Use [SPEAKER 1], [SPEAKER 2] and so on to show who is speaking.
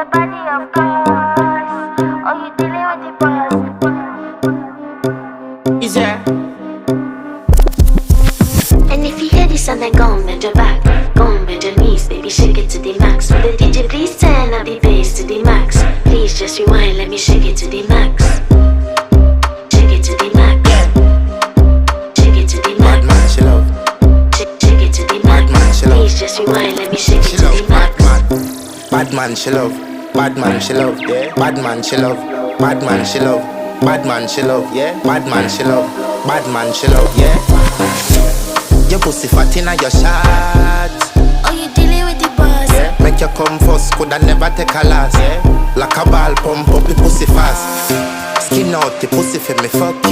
[SPEAKER 1] your body, of course. Oh, you dealing with the boss.
[SPEAKER 2] Is there?
[SPEAKER 3] And if you hear this and then go on bend your back, go on bend your knees, baby shake it to the max. With the DJ please turn up the bass to the max. Please just rewind, let me shake it to the max. Shake it to the max. Shake it to the max.
[SPEAKER 2] Bad man, she love.
[SPEAKER 3] Shake it to the max.
[SPEAKER 2] Bad man, she love.
[SPEAKER 3] Please just rewind, let me shake it
[SPEAKER 2] She
[SPEAKER 3] to
[SPEAKER 2] love.
[SPEAKER 3] the max.
[SPEAKER 2] Bad man, she love. Bad man, she love. Yeah. Bad man, she love. Bad man, she love. Bad man, she love. Yeah. Bad man, she love. Bad man, she love. Yeah. Your pussy fat inna your shot.
[SPEAKER 3] Oh, you dealing with the boss.
[SPEAKER 2] Yeah. Make you come first, coulda never take a last. Yeah. Like a ball pump up the pussy fast. Skin out the pussy for me fuck it.